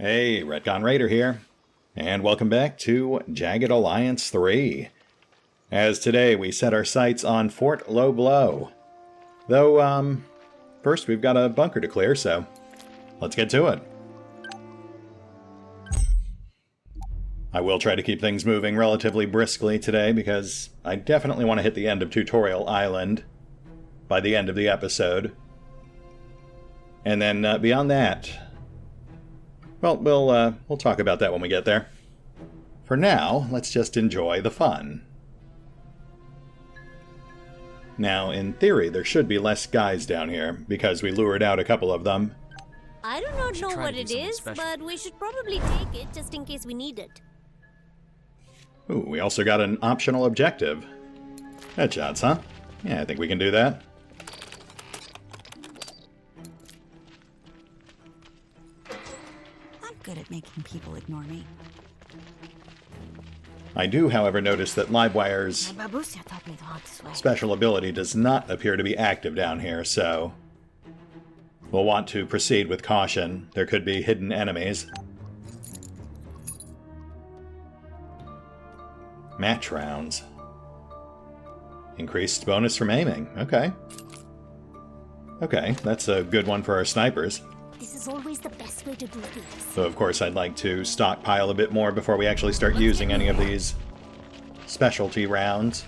Hey, RetconRaider here, and welcome back to Jagged Alliance 3. As today we set our sights on Fort Low Blow. Though, first we've got a bunker to clear, so let's get to it. I will try to keep things moving relatively briskly today because I definitely want to hit the end of Tutorial Island by the end of the episode. And then beyond that, well, we'll talk about that when we get there. For now, let's just enjoy the fun. Now, in theory, there should be less guys down here, because we lured out a couple of them. I do not know what it is, but we should probably take it just in case we need it. Ooh, we also got an optional objective. Headshots, huh? Yeah, I think we can do that. I'm good at making people ignore me. I do, however, notice that Livewire's My babusia taught me to walk this way. special ability does not appear to be active down here, so we'll want to proceed with caution. There could be hidden enemies. Match rounds. Increased bonus from aiming. Okay. Okay, that's a good one for our snipers. This is always the best way to do things. So of course I'd like to stockpile a bit more before we actually start using any of these specialty rounds.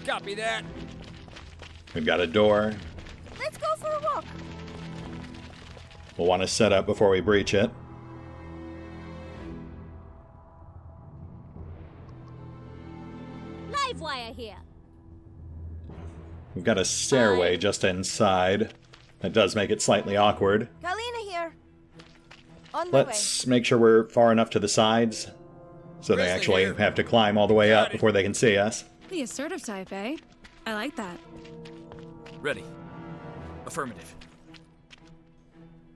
Copy that. We've got a door. Let's go for a walk. We'll want to set up before we breach it. Live wire here. We've got a stairway just inside. That does make it slightly awkward. Galina here. On my Let's make sure we're far enough to the sides so they Grizzly actually here. have to climb all the way up before they can see us. The assertive type, eh? I like that. Ready. Affirmative.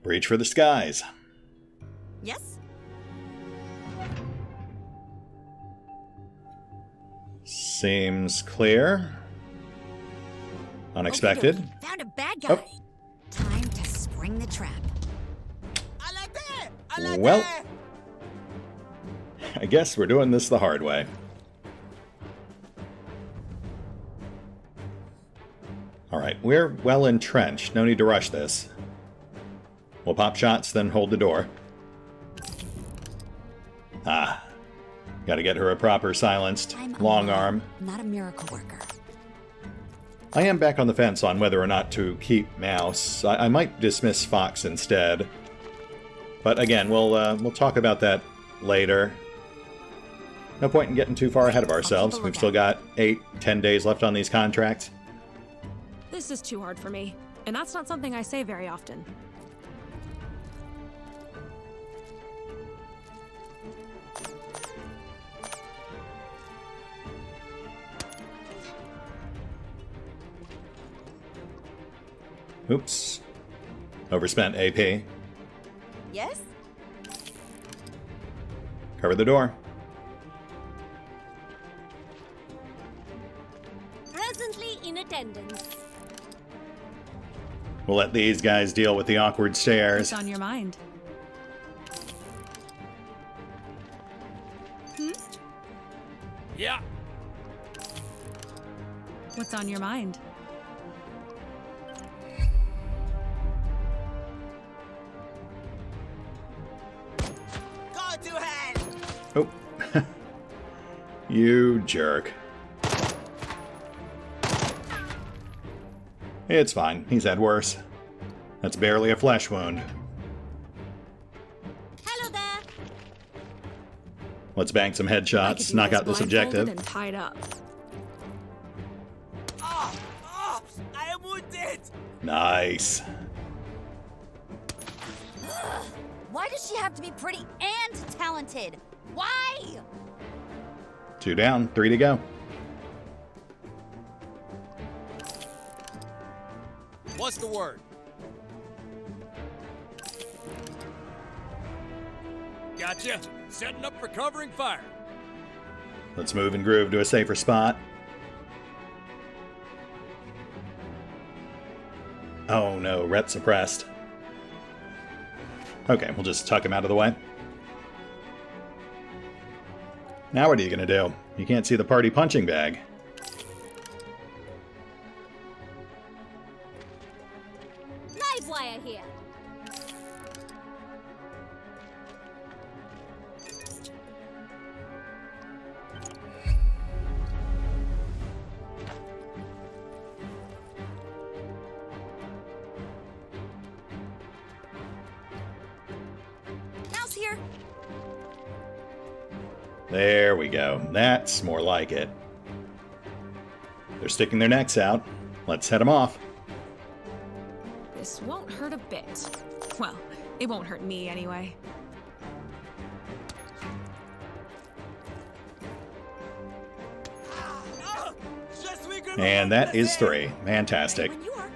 Breach for the skies. Yes? Seems clear. Unexpected. Okey-dokey. Found a bad guy. Oh. Time to spring the trap. Well, I guess we're doing this the hard way. Alright, we're well entrenched. No need to rush this. We'll pop shots, then hold the door. Ah. Gotta get her a proper silenced I'm long a arm. not a miracle worker. I am back on the fence on whether or not to keep Mouse. I might dismiss Fox instead. But again, we'll talk about that later. No point in getting too far ahead of ourselves. We've still got 8-10 days left on these contracts. This is too hard for me, and that's not something I say very often. Oops. Overspent AP. Yes? Cover the door. Presently in attendance. We'll let these guys deal with the awkward stairs. What's on your mind? Yeah. What's on your mind? Oh. You jerk. It's fine. He's had worse. That's barely a flesh wound. Hello there. Let's bang some I could headshots, do knock out this blindfolded objective. and tied up. I am wounded. Nice. Why does she have to be pretty and talented? Why? 2 down, 3 to go. What's the word? Gotcha. Setting up for covering fire. Let's move and groove to a safer spot. Oh no, ret suppressed. Okay, we'll just tuck him out of the way. Now what are you gonna do? You can't see the party punching bag. Live wire here. Mouse here. There we go. That's more like it. They're sticking their necks out. Let's head them off. This won't hurt a bit. Well, it won't hurt me anyway. And that is 3. Fantastic. When you are.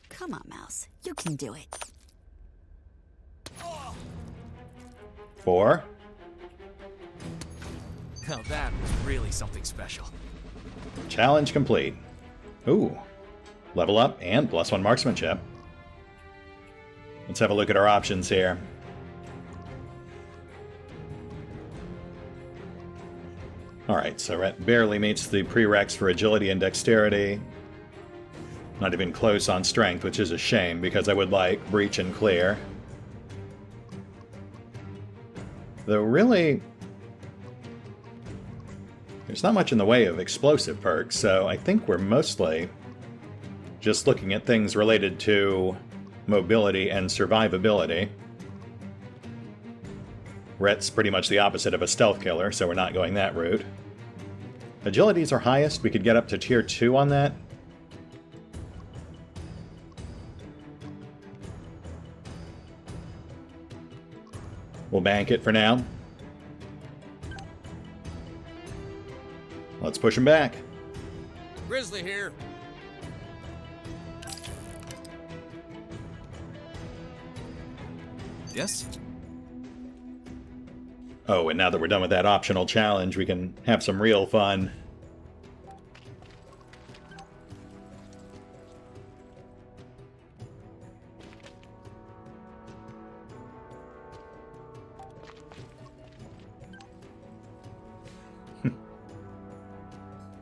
Come on, Mouse. You can do it. 4. Now that was really something special. Challenge complete. Ooh. Level up and +1 marksmanship. Let's have a look at our options here. Alright, so Rhett barely meets the prereqs for agility and dexterity. Not even close on strength, which is a shame because I would like breach and clear. Though really, there's not much in the way of explosive perks, so I think we're mostly just looking at things related to mobility and survivability. Rhett's pretty much the opposite of a stealth killer, so we're not going that route. Agility's our highest. We could get up to tier 2 on that. We'll bank it for now. Let's push him back. Grizzly here. Yes? Oh, and now that we're done with that optional challenge, we can have some real fun.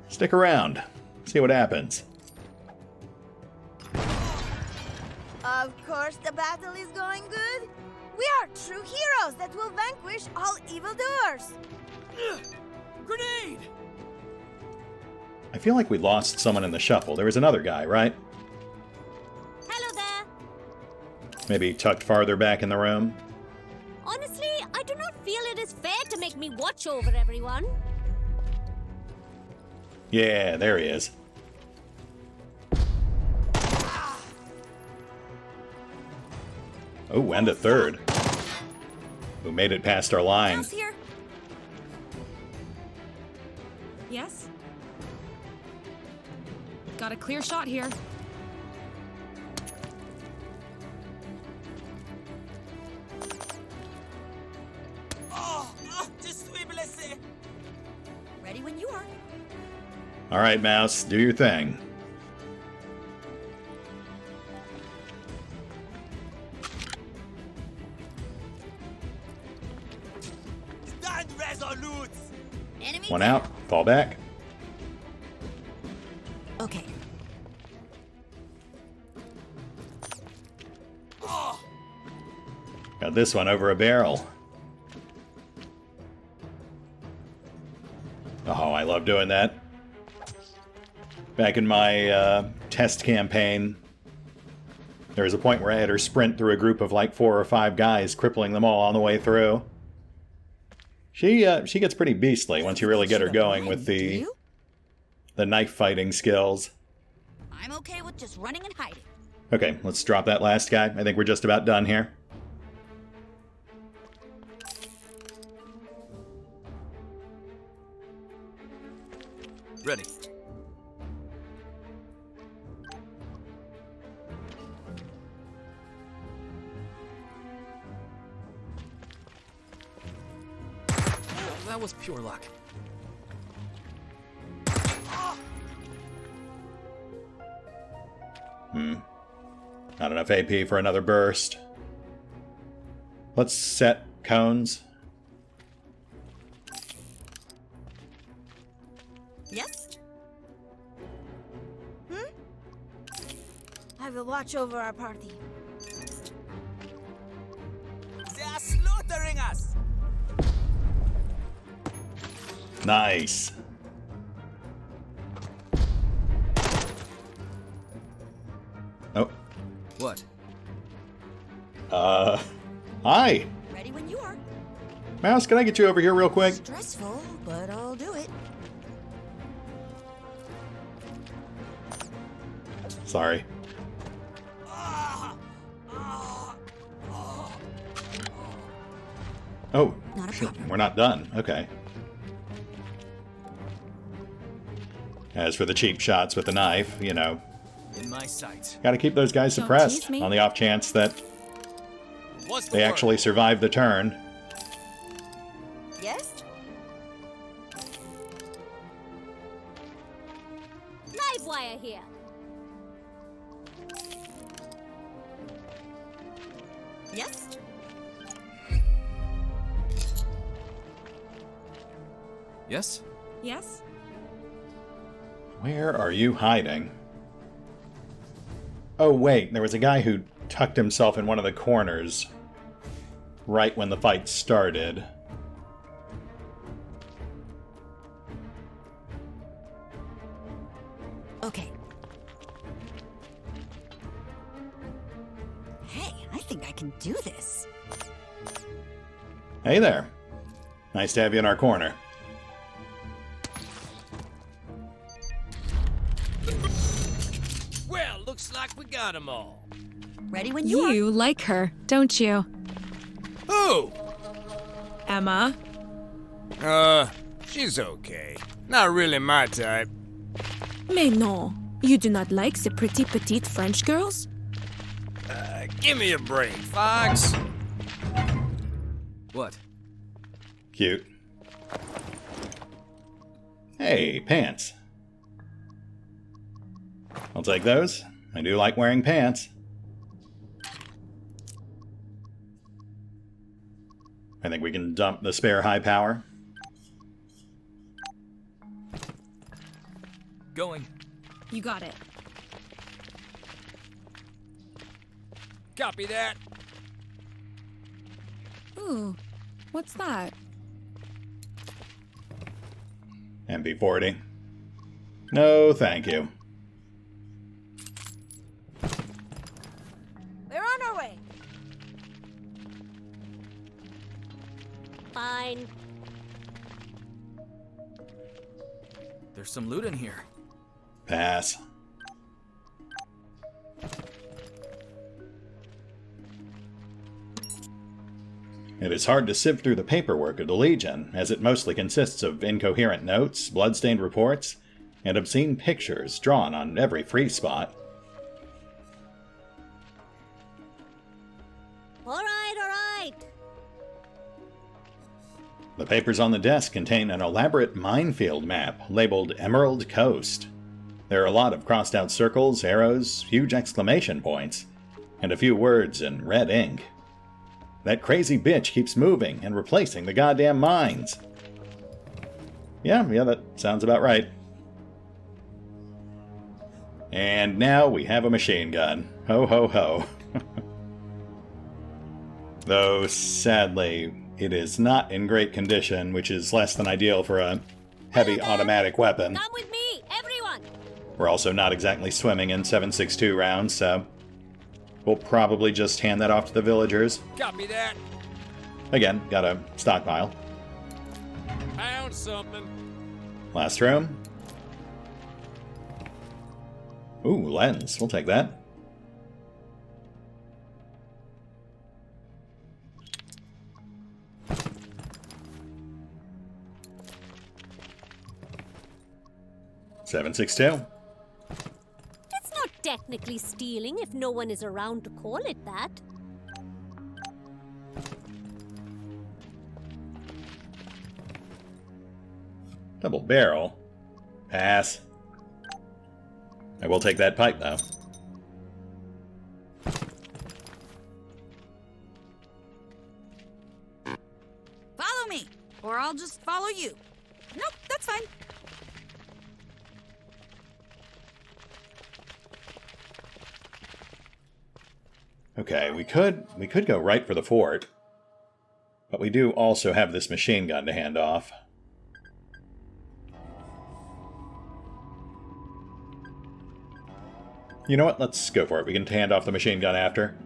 Stick around. See what happens. Of course the battle is going good. We are true heroes that will vanquish all evildoers. Grenade! I feel like we lost someone in the shuffle. There was another guy, right? Hello there. Maybe tucked farther back in the room. Honestly, I do not feel it is fair to make me watch over everyone. Yeah, there he is. Oh, and a third. Who made it past our line. Mouse here. Yes? Got a clear shot here. Ready when you are. All right, Mouse, do your thing. Stand resolute! Enemy One out, fall back. Okay. Got this one over a barrel. Oh, I love doing that. Back in my test campaign, there was a point where I had her sprint through a group of like 4 or 5 guys, crippling them all on the way through. She gets pretty beastly once you really get her going with the knife fighting skills. I'm okay with just running and hiding. Okay, let's drop that last guy. I think we're just about done here. Ready. That was pure luck. Not enough AP for another burst. Let's set cones. Yes? I will watch over our party. They are slaughtering us! Nice. Oh. What? Hi. Ready when you are. Mouse, can I get you over here real quick? Stressful, but I'll do it. Sorry. Oh, Not a shit, problem. we're not done. Okay. As for the cheap shots with the knife, you know, In my sights. gotta keep those guys Don't suppressed tease me. on the off chance that What's the they word? actually survive the turn. Yes? Live wire here. Yes? Yes? Yes? Where are you hiding? Oh, wait, there was a guy who tucked himself in one of the corners right when the fight started. Okay. Hey, I think I can do this. Hey there. Nice to have you in our corner. Well, looks like we got them all. Ready when you are. You like her, don't you? Who? Emma? She's okay. Not really my type. Mais non. You do not like the pretty petite French girls? Give me a break, Fox. What? Cute. Hey, pants. I'll take those. I do like wearing pants. I think we can dump the spare high power. Going. You got it. Copy that. Ooh, what's that? MP40. No, thank you. We're on our way. Fine. There's some loot in here. Pass. It is hard to sift through the paperwork of the Legion, as it mostly consists of incoherent notes, blood-stained reports, and obscene pictures drawn on every free spot. All right. The papers on the desk contain an elaborate minefield map labeled Emerald Coast. There are a lot of crossed-out circles, arrows, huge exclamation points, and a few words in red ink. That crazy bitch keeps moving and replacing the goddamn mines. Yeah, that sounds about right. And now we have a machine gun. Ho ho ho. Though, sadly, it is not in great condition, which is less than ideal for a heavy automatic weapon. Come with me, everyone. We're also not exactly swimming in 7.62 rounds, so we'll probably just hand that off to the villagers. Copy that. Again, got a stockpile. Found something. Last room. Ooh, lens. We'll take that. $7.62. It's not technically stealing if no one is around to call it that. Double barrel. Pass. I will take that pipe, though. just follow you. Nope, that's fine. Okay, we could go right for the fort. But we do also have this machine gun to hand off. You know what? Let's go for it. We can hand off the machine gun after.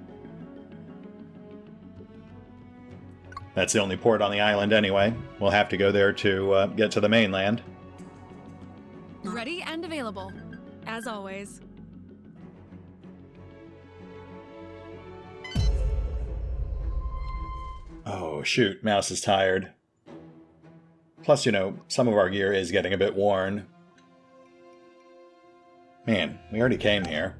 That's the only port on the island anyway. We'll have to go there to get to the mainland. Ready and available, as always. Oh, shoot. Mouse is tired. Plus, you know, some of our gear is getting a bit worn. Man, we already came here.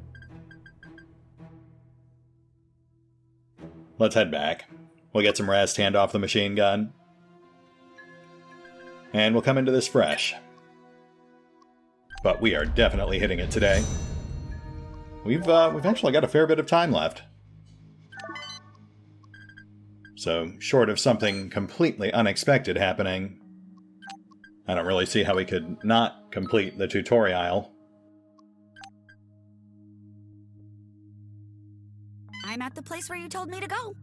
Let's head back. We'll get some rest, hand off the machine gun. And we'll come into this fresh. But we are definitely hitting it today. We've actually got a fair bit of time left. So, short of something completely unexpected happening, I don't really see how we could not complete the tutorial. I'm at the place where you told me to go.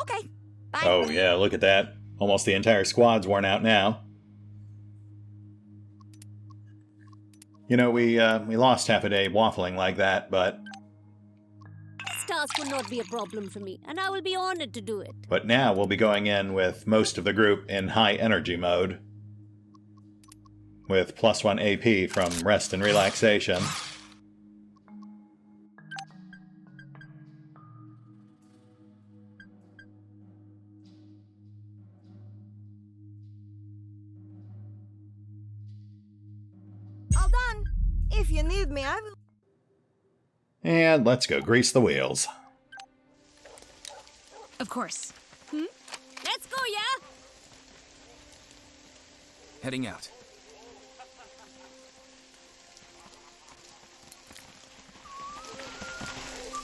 Okay, bye. Oh yeah, look at that. Almost the entire squad's worn out now. You know, we lost half a day waffling like that, but... This task will not be a problem for me, and I will be honored to do it. But now we'll be going in with most of the group in high energy mode. With +1 AP from rest and relaxation. All done. If you need me, I will... And let's go grease the wheels. Of course. Let's go, yeah? Heading out.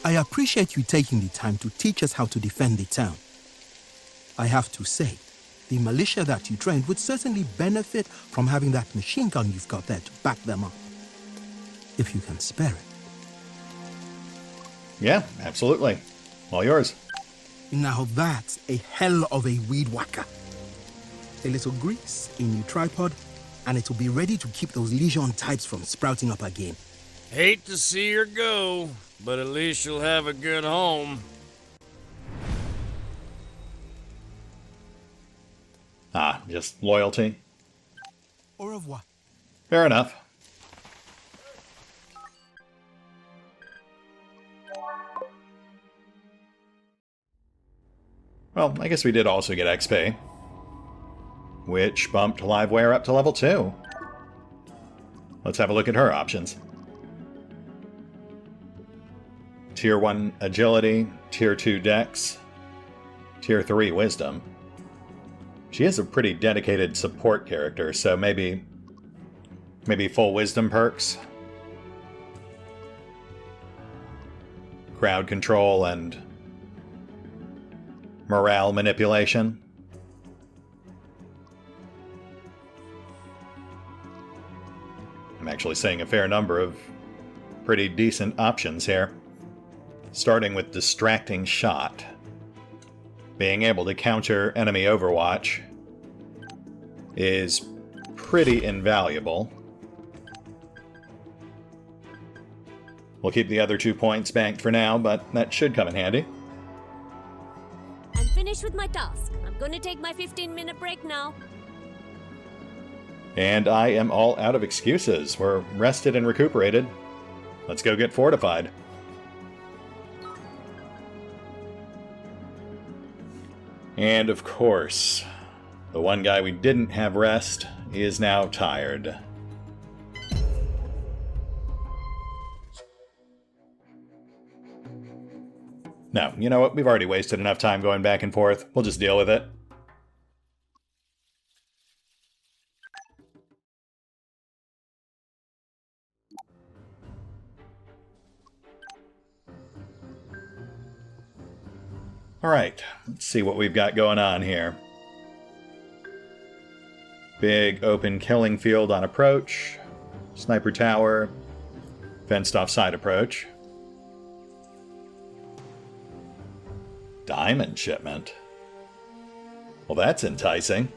I appreciate you taking the time to teach us how to defend the town. I have to say, the militia that you trained would certainly benefit from having that machine gun you've got there to back them up. If you can spare it. Yeah, absolutely. All yours. Now that's a hell of a weed whacker. A little grease, a new tripod, and it'll be ready to keep those Legion types from sprouting up again. Hate to see her go, but at least she'll have a good home. Ah, just loyalty. Au revoir. Fair enough. Well, I guess we did also get XP, which bumped Liveware up to level 2. Let's have a look at her options. Tier 1 Agility, Tier 2 Dex, Tier 3 Wisdom. She is a pretty dedicated support character, so maybe full Wisdom perks. Crowd control and morale manipulation. I'm actually seeing a fair number of pretty decent options here. Starting with Distracting Shot. Being able to counter enemy overwatch is pretty invaluable. We'll keep the other 2 points banked for now, but that should come in handy. I'm finished with my task. I'm gonna take my 15-minute break now. And I am all out of excuses. We're rested and recuperated. Let's go get fortified. And of course, the one guy we didn't have rest is now tired. No, you know what? We've already wasted enough time going back and forth. We'll just deal with it. Alright, let's see what we've got going on here. Big open killing field on approach. Sniper tower. Fenced off side approach. Diamond shipment. Well, that's enticing.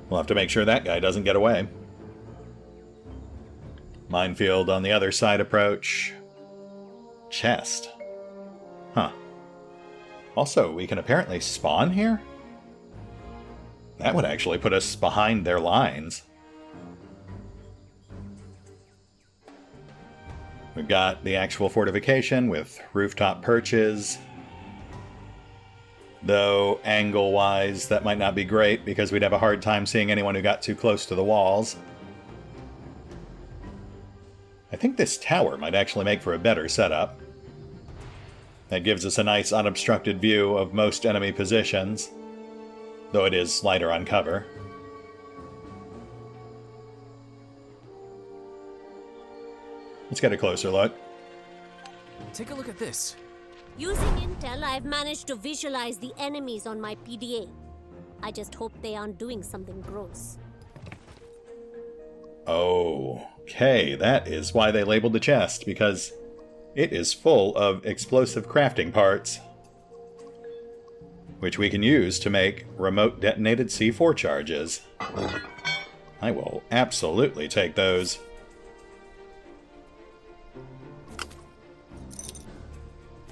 We'll have to make sure that guy doesn't get away. Minefield on the other side approach. Chest. Huh. Also, we can apparently spawn here? That would actually put us behind their lines. We've got the actual fortification with rooftop perches. Though, angle-wise, that might not be great because we'd have a hard time seeing anyone who got too close to the walls. I think this tower might actually make for a better setup. That gives us a nice unobstructed view of most enemy positions, though it is lighter on cover. Let's get a closer look. Take a look at this. Using Intel, I've managed to visualize the enemies on my PDA. I just hope they aren't doing something gross. Okay, that is why they labeled the chest, because it is full of explosive crafting parts, which we can use to make remote detonated C4 charges. I will absolutely take those.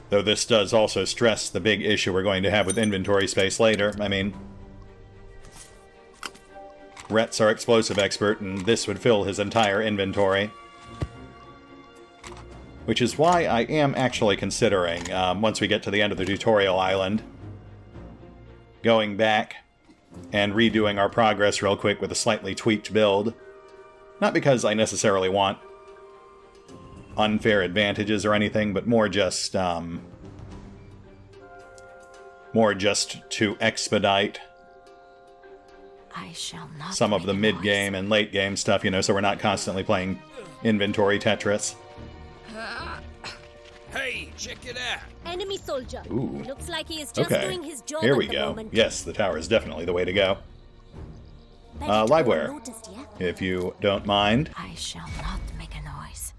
Though this does also stress the big issue we're going to have with inventory space later. I mean, Rhett's our explosive expert, and this would fill his entire inventory. Which is why I am actually considering, once we get to the end of the tutorial island, going back and redoing our progress real quick with a slightly tweaked build. Not because I necessarily want unfair advantages or anything, but more just to expedite some of the mid-game and late-game stuff, you know, so we're not constantly playing inventory Tetris. Hey, check it out. Enemy soldier. Ooh. Looks like he is just Okay, doing his job here at we the go. moment. Yes, the tower is definitely the way to go. Bet no one Liveware, noticed, yeah? if you don't mind. I shall not make a noise.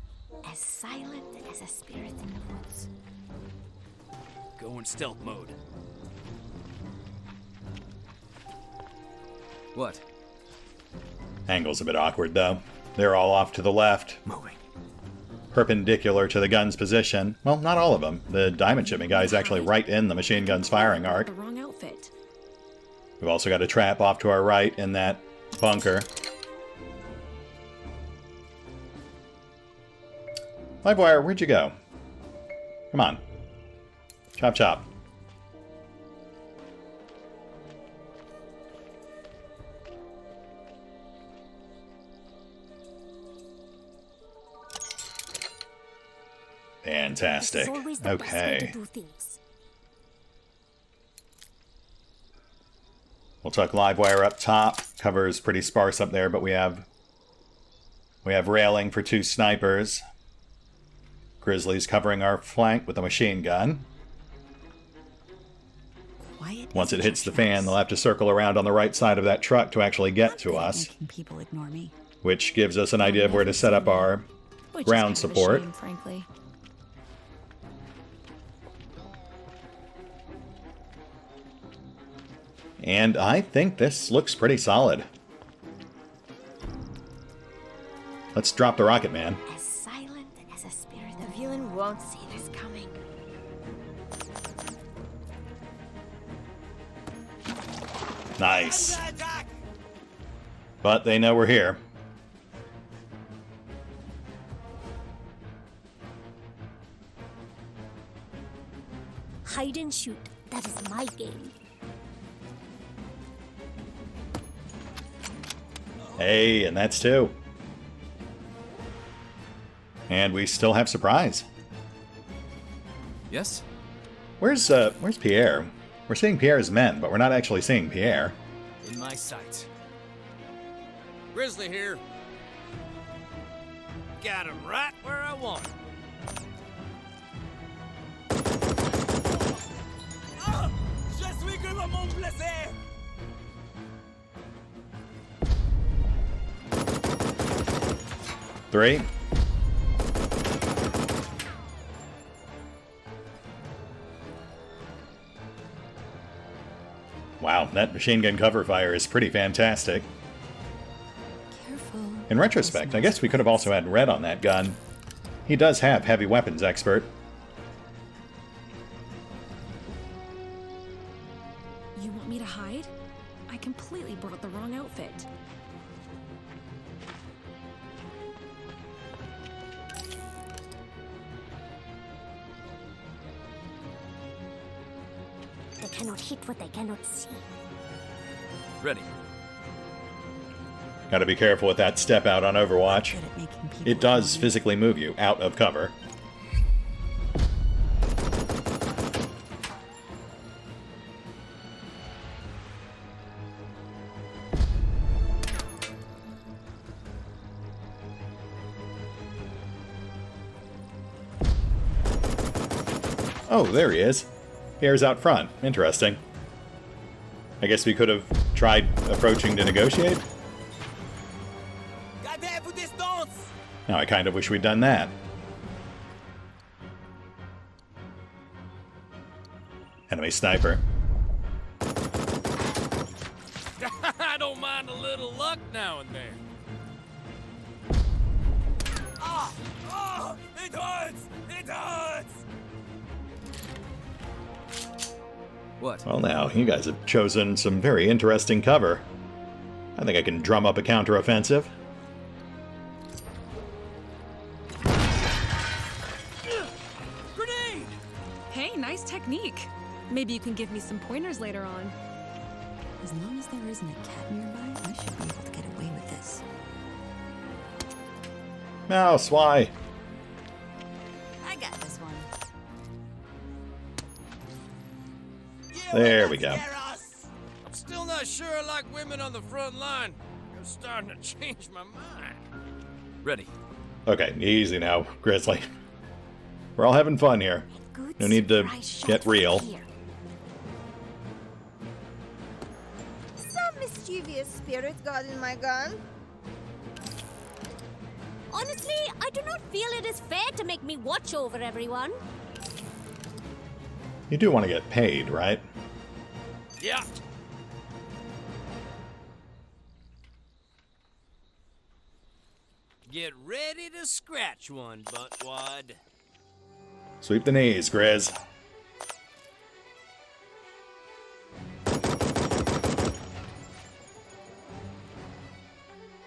As silent as a spirit in the woods. Go in stealth mode. What? Angle's a bit awkward, though. They're all off to the left. Moving. Perpendicular to the gun's position. Well, not all of them. The diamond shipment guy is actually right in the machine gun's firing arc. The wrong outfit. We've also got a trap off to our right in that bunker. Livewire, where'd you go? Come on. Chop chop. Fantastic. It's always the best way to Okay. do things. We'll tuck Livewire up top. Cover's pretty sparse up there, but we have railing for 2 snipers. Grizzly's covering our flank with a machine gun. Quiet. Once it hits the fan, they'll have to circle around on the right side of that truck to actually get to us, People ignore me. which gives us an idea of where to set up our Which is ground kind of a support. shame, frankly. And I think this looks pretty solid. Let's drop the rocket, man. As silent as a spirit. The villain won't see this coming. Nice. But they know we're here. Hide and shoot. That is my game. Hey, and that's 2. And we still have surprise. Yes? Where's Pierre? We're seeing Pierre's men, but we're not actually seeing Pierre. In my sight. Grizzly here. Got him right where I want him. 3. Wow, that machine gun cover fire is pretty fantastic. Careful. In retrospect, I guess we could have also had Red on that gun. He does have heavy weapons expert. You want me to hide? I completely brought the wrong outfit. They cannot hit what they cannot see. Ready. Gotta be careful with that step out on Overwatch. Good at making people It does angry. physically move you out of cover. Oh, there he is. Here's out front. Interesting. I guess we could have tried approaching to negotiate. Now I kind of wish we'd done that. Enemy sniper. I don't mind a little luck now and then. It hurts! It hurts! What? Well now, you guys have chosen some very interesting cover. I think I can drum up a counteroffensive. Grenade! Hey, nice technique. Maybe you can give me some pointers later on. As long as there isn't a cat nearby, I should be able to get away with this. Mouse, why? I got this one. There we go. I'm still not sure I like women on the front line. I'm starting to change my mind. Ready. Okay, easy now, Grizzly. We're all having fun here. Good No need to surprise shot get real. here. Some mischievous spirit got in my gun. Honestly, I do not feel it is fair to make me watch over everyone. You do want to get paid, right? Yeah. Get ready to scratch one, buttwad. Sweep the knees, Grizz.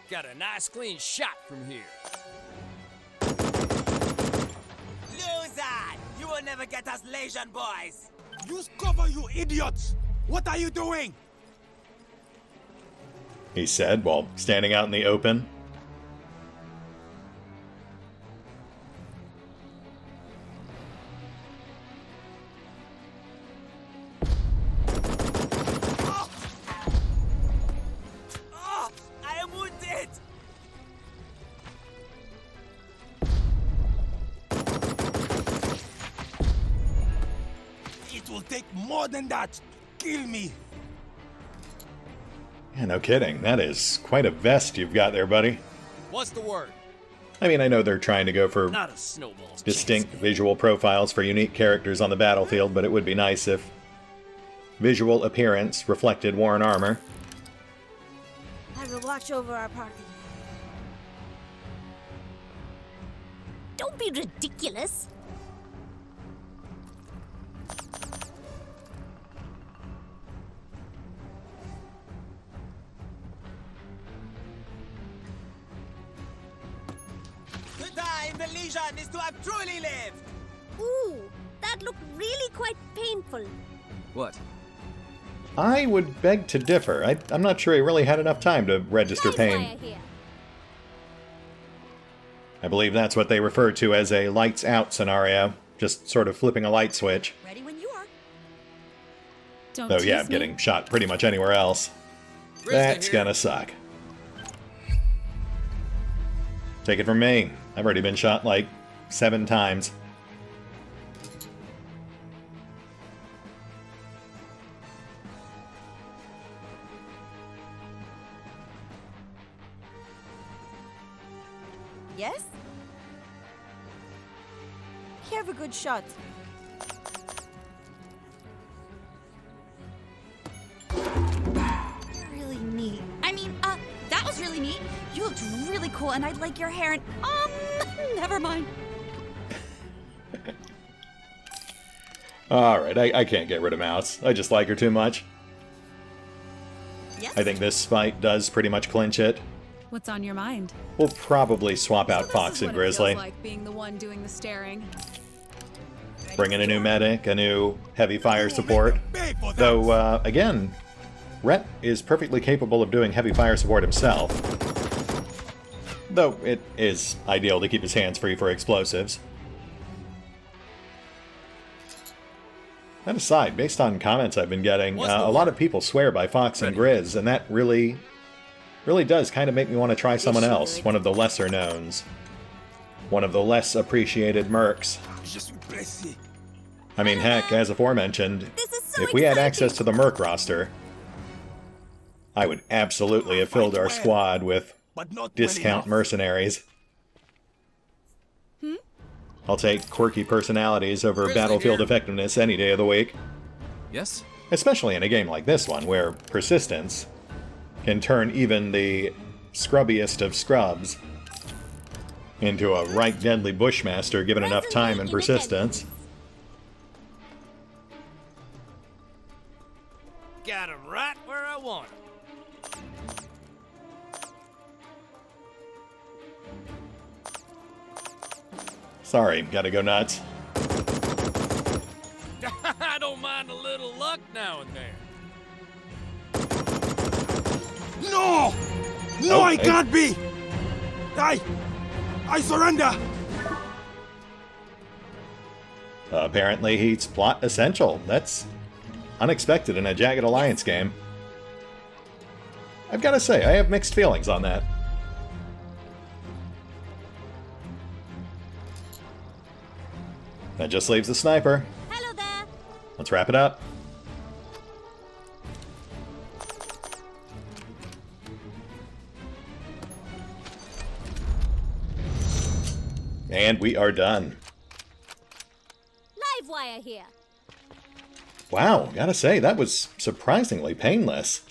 Got a nice clean shot from here. Loser! You will never get us Legion boys! Use cover, you idiots! What are you doing? He said while standing out in the open. I am wounded! It will take more than that. Kill me. Yeah, no kidding. That is quite a vest you've got there, buddy. What's the word? I mean, I know they're trying to go for Not a snowball's distinct chance. visual profiles for unique characters on the battlefield, but it would be nice if visual appearance reflected worn armor. I will watch over our party. Don't be ridiculous. The time the Legion is to have truly lived! Ooh, that looked really quite painful. What? I would beg to differ. I'm not sure he really had enough time to register Nice pain. fire here. I believe that's what they refer to as a lights out scenario. Just sort of flipping a light switch. Ready when you are. Don't Though, tease yeah, me. getting shot pretty much anywhere else. Grizzly That's here. gonna suck. Take it from me. I've already been shot like 7 times. Yes? Yes? Have a good shot. Really neat. I mean, that was really neat. You looked really cool, and I like your hair, and, never mind. Alright, I can't get rid of Mouse. I just like her too much. Yes? I think this fight does pretty much clinch it. What's on your mind? We'll probably swap out Fox and Grizzly. Like being the one doing the staring. Bring in a new medic, a new heavy fire support. Though, again, Rhett is perfectly capable of doing heavy fire support himself. Though it is ideal to keep his hands free for explosives. That aside, based on comments I've been getting, a lot of people swear by Fox and Grizz, and that really does kind of make me want to try someone else, one of the lesser knowns. One of the less appreciated mercs. I mean, heck, as aforementioned, if we had access to the merc roster, I would absolutely have filled our squad with discount mercenaries. I'll take quirky personalities over battlefield effectiveness any day of the week. Yes? Especially in a game like this one, where persistence can turn even the scrubbiest of scrubs into a right deadly bushmaster given enough time and persistence. Got him right where I want him. Sorry, gotta go nuts. I don't mind a little luck now and then. No! No, I can't be! I surrender! Apparently he's plot essential. That's unexpected in a Jagged Alliance game. I've gotta say, I have mixed feelings on that. That just leaves the sniper. Hello there. Let's wrap it up. And we are done. Live wire here. Wow, gotta say, that was surprisingly painless.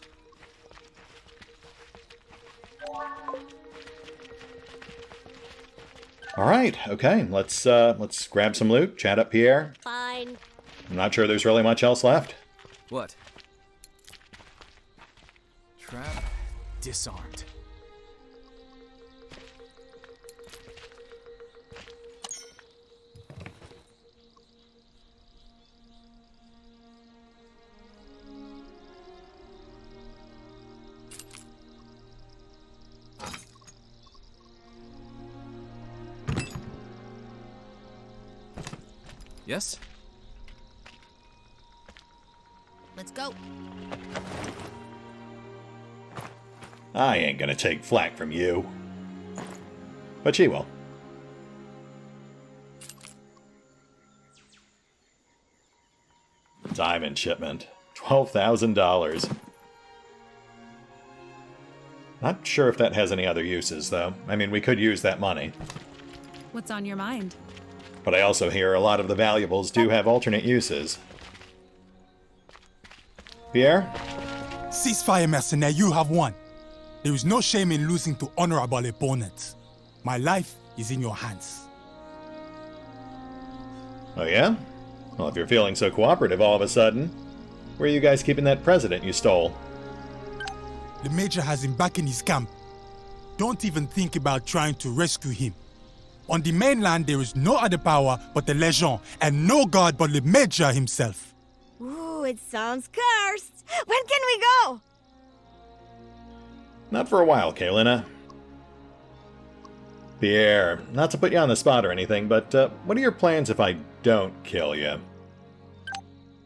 Alright, okay, let's grab some loot, chat up Pierre. Fine. I'm not sure there's really much else left. What? Trap disarmed. Yes? Let's go. I ain't gonna take flack from you. But she will. Diamond shipment. $12,000. Not sure if that has any other uses, though. I mean, we could use that money. What's on your mind? But I also hear a lot of the valuables do have alternate uses. Pierre? Ceasefire, mercenary, you have won. There is no shame in losing to honorable opponents. My life is in your hands. Oh yeah? Well, if you're feeling so cooperative all of a sudden, where are you guys keeping that president you stole? The Major has him back in his camp. Don't even think about trying to rescue him. On the mainland, there is no other power but the Legion, and no god but the Major himself. Ooh, it sounds cursed. When can we go? Not for a while, Kaelina. Pierre, not to put you on the spot or anything, but what are your plans if I don't kill you?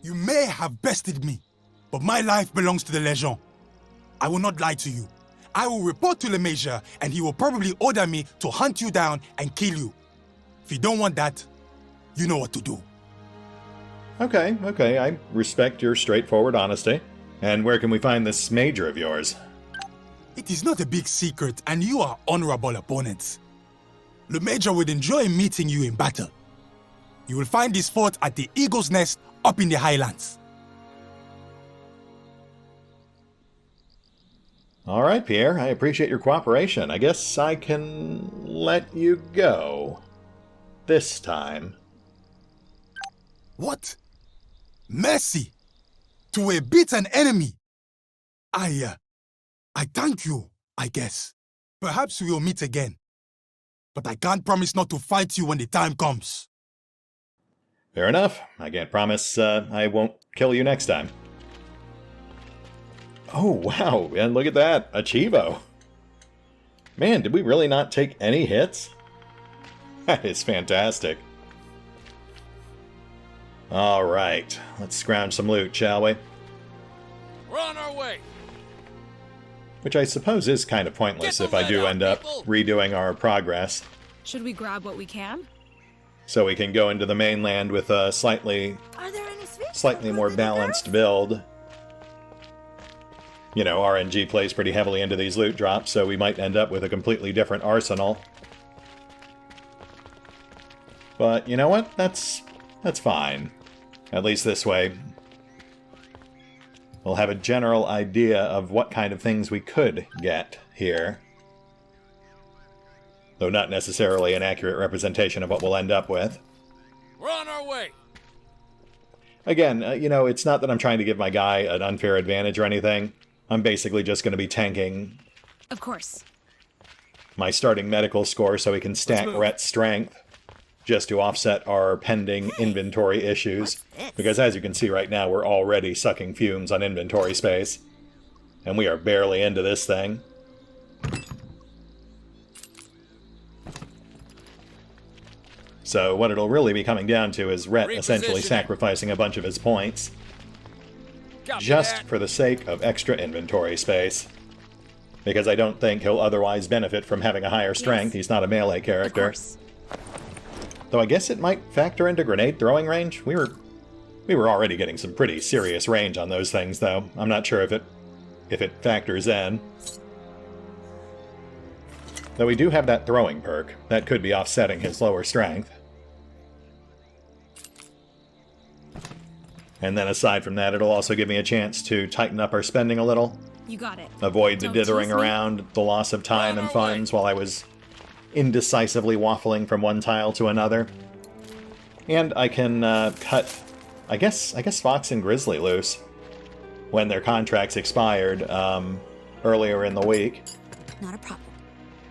You may have bested me, but my life belongs to the Legion. I will not lie to you. I will report to the Major, and he will probably order me to hunt you down and kill you. If you don't want that, you know what to do. Okay, I respect your straightforward honesty. And where can we find this Major of yours? It is not a big secret, and you are honorable opponents. the Major would enjoy meeting you in battle. You will find this fort at the Eagle's Nest up in the Highlands. All right, Pierre, I appreciate your cooperation. I guess I can let you go. This time. What? Mercy! To a beaten enemy! I thank you, I guess. Perhaps we'll meet again. But I can't promise not to fight you when the time comes. Fair enough. I can't promise I won't kill you next time. Oh, wow, and look at that. A Chivo. Man, did we really not take any hits? That is fantastic. Alright, let's scrounge some loot, shall we? We're on our way. Which I suppose is kind of pointless if I do end up redoing our progress. Should we grab what we can? So we can go into the mainland with a slightly more balanced build. You know, RNG plays pretty heavily into these loot drops, so we might end up with a completely different arsenal. But you know what? That's fine. At least this way, we'll have a general idea of what kind of things we could get here. Though not necessarily an accurate representation of what we'll end up with. We're on our way. Again, you know, it's not that I'm trying to give my guy an unfair advantage or anything. I'm basically just going to be tanking... Of course. ...my starting medical score so we can stack Rhett's strength, just to offset our pending inventory issues. Because as you can see right now, we're already sucking fumes on inventory space. And we are barely into this thing. So what it'll really be coming down to is Rhett essentially sacrificing a bunch of his points. Just for the sake of extra inventory space. Because I don't think he'll otherwise benefit from having a higher strength. He's not a melee character. Though I guess it might factor into grenade throwing range. We were already getting some pretty serious range on those things, though. I'm not sure if it factors in. Though we do have that throwing perk. That could be offsetting his lower strength. And then aside from that, it'll also give me a chance to tighten up our spending a little. You got it. Avoid the dithering around, the loss of time and funds while I was indecisively waffling from one tile to another. And I can cut, I guess Fox and Grizzly loose when their contracts expired earlier in the week. Not a problem.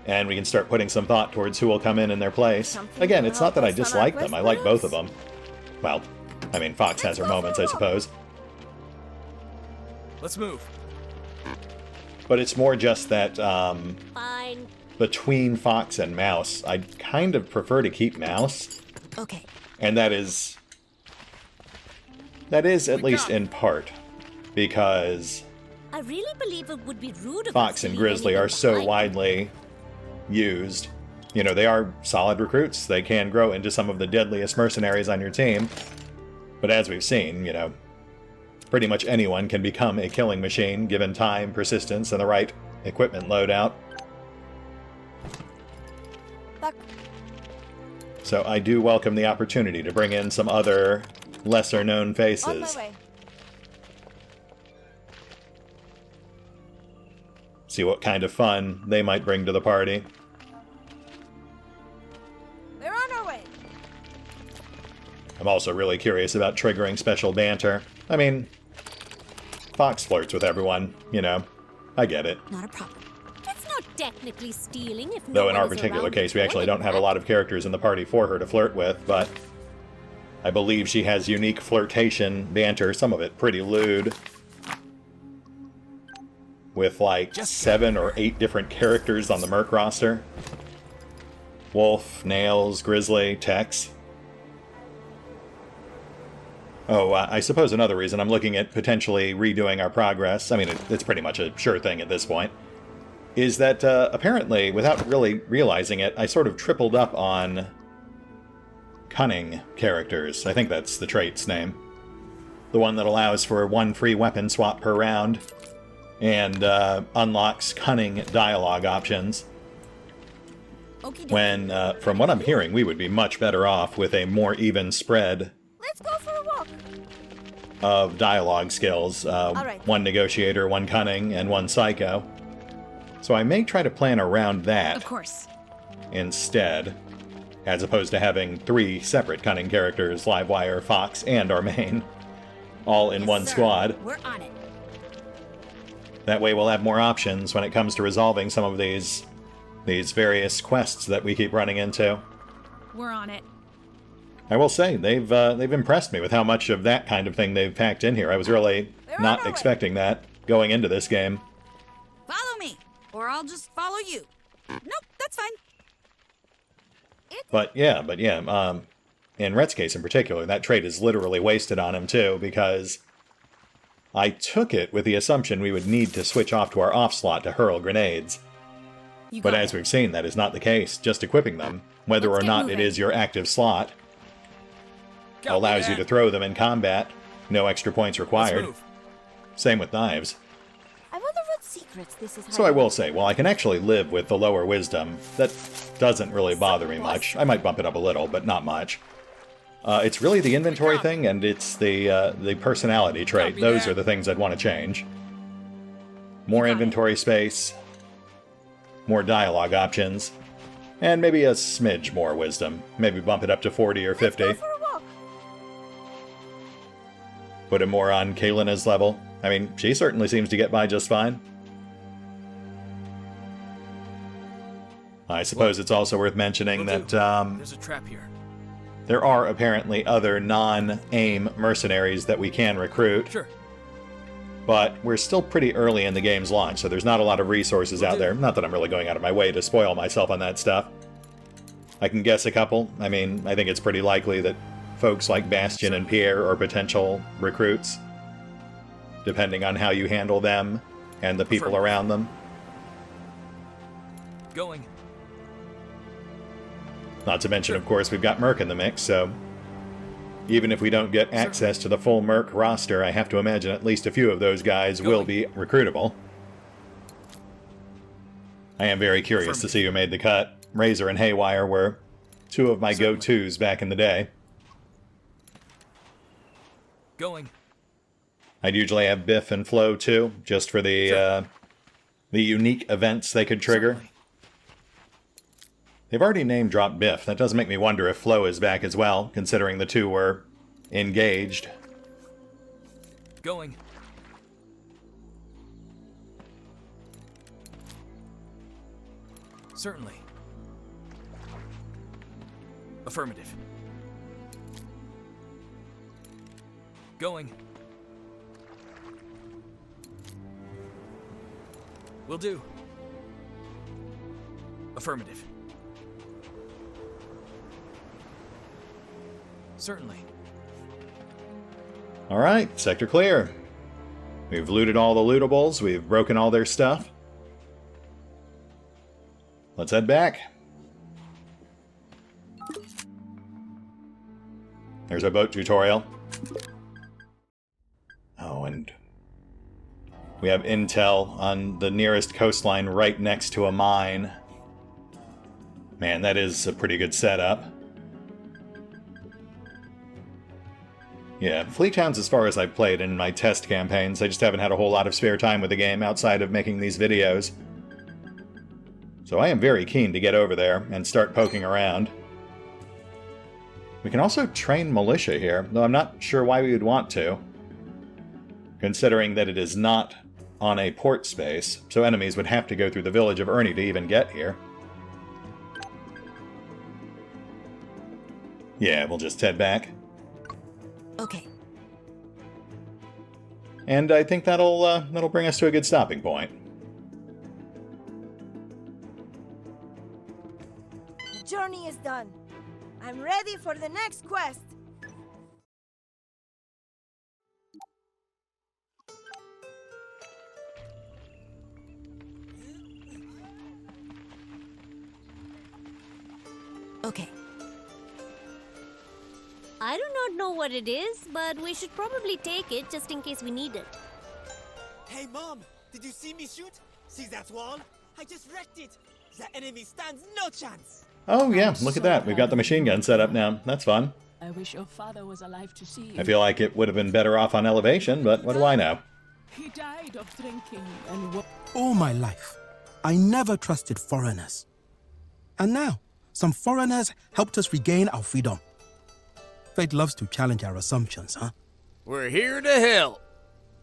And we can start putting some thought towards who will come in their place. Again, it's not that I dislike them. I like both of them. Well, I mean, Fox has her moments, I suppose. Let's move. But it's more just that, Fine. between Fox and Mouse, I'd kind of prefer to keep Mouse. Okay. And that is at least in part, because I really believe it would be rude of Fox and Grizzly are so widely used. You know, they are solid recruits. They can grow into some of the deadliest mercenaries on your team. But as we've seen, you know, pretty much anyone can become a killing machine given time, persistence, and the right equipment loadout. So I do welcome the opportunity to bring in some other lesser-known faces. On my way. See what kind of fun they might bring to the party. We're on our way. I'm also really curious about triggering special banter. I mean, Fox flirts with everyone, you know. I get it. Not a problem. That's not technically stealing if no Though in one our is particular around case, we actually doing don't have a that. lot of characters in the party for her to flirt with, but I believe she has unique flirtation banter, some of it pretty lewd, with like 7 or 8 different characters on the Merc roster. Wolf, Nails, Grizzly, Tex. Oh, I suppose another reason I'm looking at potentially redoing our progress, I mean, it's pretty much a sure thing at this point, is that apparently, without really realizing it, I sort of tripled up on cunning characters. I think that's the trait's name. The one that allows for 1 free weapon swap per round, and unlocks cunning dialogue options. when, from what I'm hearing, we would be much better off with a more even spread Let's go for a walk. of dialogue skills. right. One negotiator, one cunning, and one psycho. So I may try to plan around that. Of course. Instead, as opposed to having 3 separate cunning characters, Livewire, Fox, and our main, all in one squad. We're on it. That way we'll have more options when it comes to resolving some of these various quests that we keep running into. We're on it. I will say, they've impressed me with how much of that kind of thing they've packed in here. I was really not expecting that going into this game. Follow me, or I'll just follow you. Nope, that's fine. But yeah, in Rhett's case in particular, that trait is literally wasted on him too, because I took it with the assumption we would need to switch off to our off slot to hurl grenades. But as we've seen, that is not the case. Just equipping them, whether or not it is your active slot, allows you to throw them in combat. No extra points required. Same with knives. I wonder what secrets this is hiding. So I will say, while I can actually live with the lower wisdom, that doesn't really bother me much. I might bump it up a little, but not much. It's really the inventory thing, and it's the personality trait. Those are the things I'd want to change. More inventory space, more dialogue options, and maybe a smidge more wisdom. Maybe bump it up to 40 or 50. Put him more on Kalina's level. I mean, she certainly seems to get by just fine. I suppose it's also worth mentioning that there's a trap here. There are apparently other non-AIM mercenaries that we can recruit. Sure. But we're still pretty early in the game's launch, so there's not a lot of resources out there. Not that I'm really going out of my way to spoil myself on that stuff. I can guess a couple. I mean, I think it's pretty likely that folks like Bastion and Pierre are potential recruits, depending on how you handle them and the people around them. Going. Not to mention, of course, we've got Merc in the mix, so even if we don't get access to the full Merc roster, I have to imagine at least a few of those guys will be recruitable. I am very curious to see who made the cut. Razor and Haywire were 2 of my go-tos back in the day. Going. I'd usually have Biff and Flo too, just for the unique events they could trigger. They've already name-dropped Biff. That does make me wonder if Flo is back as well, considering the 2 were engaged. Going. Certainly. Affirmative. Going. Will do. Affirmative. Certainly. Alright, sector clear. We've looted all the lootables, we've broken all their stuff. Let's head back. There's our boat tutorial. Oh, and we have intel on the nearest coastline right next to a mine. Man, that is a pretty good setup. Yeah, Fleetown's as far as I've played in my test campaigns. I just haven't had a whole lot of spare time with the game outside of making these videos. So I am very keen to get over there and start poking around. We can also train militia here, though I'm not sure why we would want to, considering that it is not on a port space, so enemies would have to go through the village of Ernie to even get here. Yeah, we'll just head back. Okay. And I think that'll bring us to a good stopping point. The journey is done. I'm ready for the next quest. Okay. I do not know what it is, but we should probably take it just in case we need it. Hey, Mom! Did you see me shoot? See that wall? I just wrecked it! The enemy stands no chance. Oh yeah, look at that. We've got the machine gun set up now. That's fun. I wish your father was alive to see you. I feel like it would have been better off on elevation, but what do I know? He died of drinking and... All my life, I never trusted foreigners. And now, some foreigners helped us regain our freedom. Fate loves to challenge our assumptions, huh? We're here to help.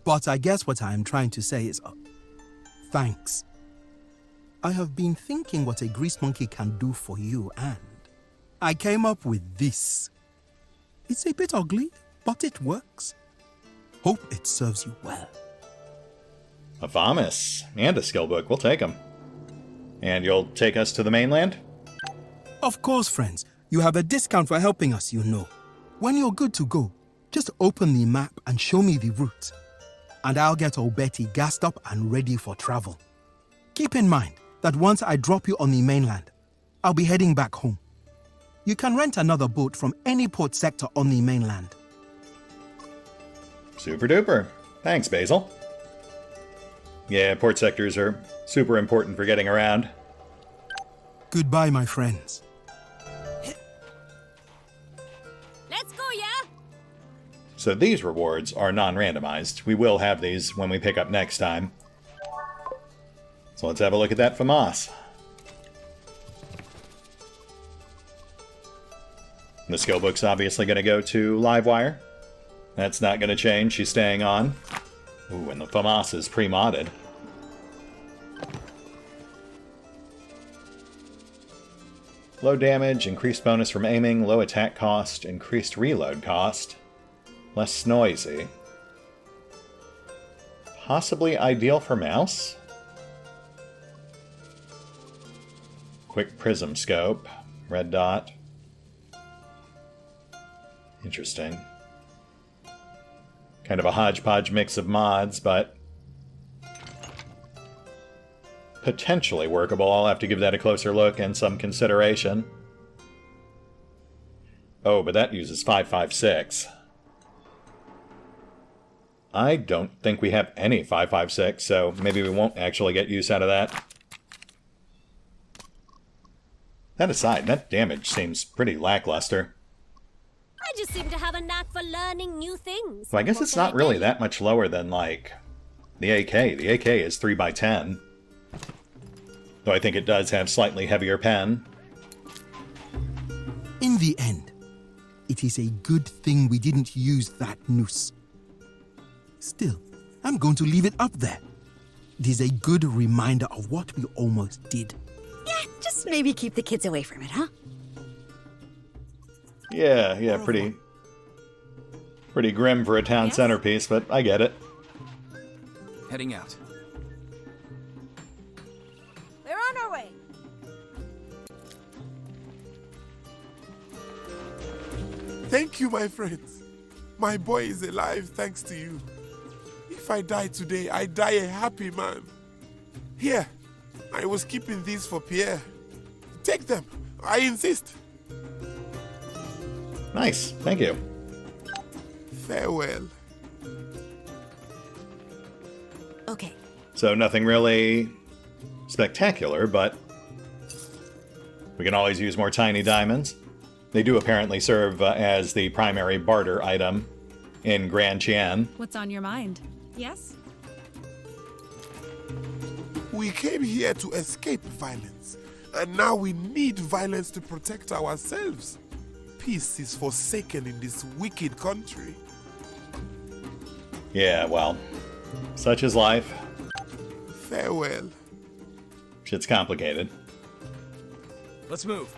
But I guess what I am trying to say is, thanks. I have been thinking what a grease monkey can do for you, and I came up with this. It's a bit ugly, but it works. Hope it serves you well. A Thomas and a skill book. We'll take them. And you'll take us to the mainland? Of course, friends. You have a discount for helping us, you know. When you're good to go, just open the map and show me the route. And I'll get old Betty gassed up and ready for travel. Keep in mind that once I drop you on the mainland, I'll be heading back home. You can rent another boat from any port sector on the mainland. Super duper. Thanks, Basil. Yeah, port sectors are super important for getting around. Goodbye, my friends. Let's go, yeah? So these rewards are non-randomized. We will have these when we pick up next time. So let's have a look at that FAMAS. The skill book's obviously going to go to Livewire. That's not going to change. She's staying on. Ooh, and the FAMAS is pre-modded. Low damage, increased bonus from aiming, low attack cost, increased reload cost, less noisy. Possibly ideal for mouse? Quick prism scope, red dot. Interesting. Kind of a hodgepodge mix of mods, but potentially workable. I'll have to give that a closer look and some consideration. Oh, but that uses 556. I don't think we have any 556, so maybe we won't actually get use out of that. That aside, that damage seems pretty lackluster. I just seem to have a knack for learning new things. So I guess it's not really that much lower than, like, the AK. The AK is 3x10. Though I think it does have slightly heavier pen. In the end, it is a good thing we didn't use that noose. Still, I'm going to leave it up there. It is a good reminder of what we almost did. Yeah, just maybe keep the kids away from it, huh? Yeah, pretty grim for a town centerpiece, but I get it. Heading out. We're on our way. Thank you, my friends. My boy is alive thanks to you. If I die today, I die a happy man. Here, I was keeping these for Pierre. Take them. I insist. Nice, thank you. Farewell. Okay. So nothing really spectacular, but we can always use more tiny diamonds. They do apparently serve as the primary barter item in Grand Chien. What's on your mind? Yes? We came here to escape violence, and now we need violence to protect ourselves. Peace is forsaken in this wicked country. Yeah, well, such is life. Farewell. Shit's complicated. Let's move.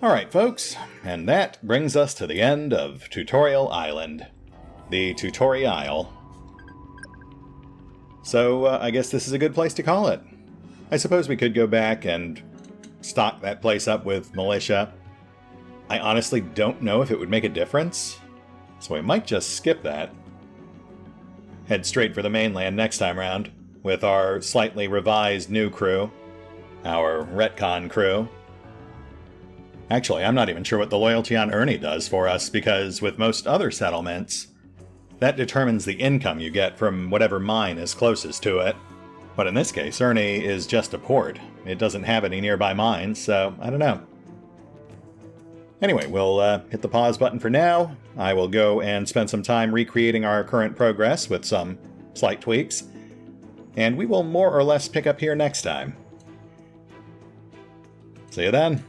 Alright, folks, and that brings us to the end of Tutorial Island. The Tutorial. So, I guess this is a good place to call it. I suppose we could go back and stock that place up with militia. I honestly don't know if it would make a difference, so we might just skip that. Head straight for the mainland next time round, with our slightly revised new crew, our retcon crew. Actually, I'm not even sure what the loyalty on Ernie does for us, because with most other settlements, That determines the income you get from whatever mine is closest to it. But in this case, Ernie is just a port. It doesn't have any nearby mines, so I don't know. Anyway, we'll hit the pause button for now. I will go and spend some time recreating our current progress with some slight tweaks. And we will more or less pick up here next time. See you then.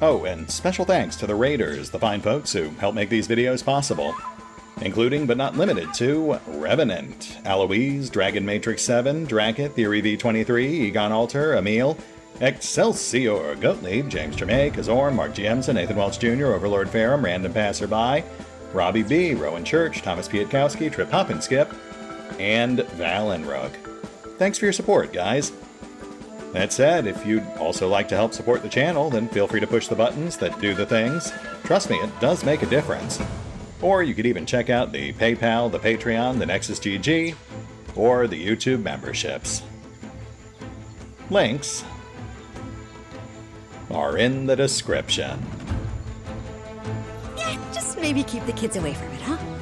Oh, and special thanks to the Raiders, the fine folks who help make these videos possible. Including, but not limited to, Revenant, Alois, Dragon Matrix 7, Drakiith, Theory V23, EgonAlter, Emile, Exsellsior, Gottlieb, James Trimmier, Kazorm, Mark Giemza, Nathan Welch Jr., OverlordPherom, RandomPassrby, RobbyB, Rowan Church, Tomasz Piątkowski, Triphoppenskip, and Valinrook. Thanks for your support, guys. That said, if you'd also like to help support the channel, then feel free to push the buttons that do the things. Trust me, it does make a difference. Or you could even check out the PayPal, the Patreon, the Nexus GG, or the YouTube memberships. Links are in the description. Yeah, just maybe keep the kids away from it, huh?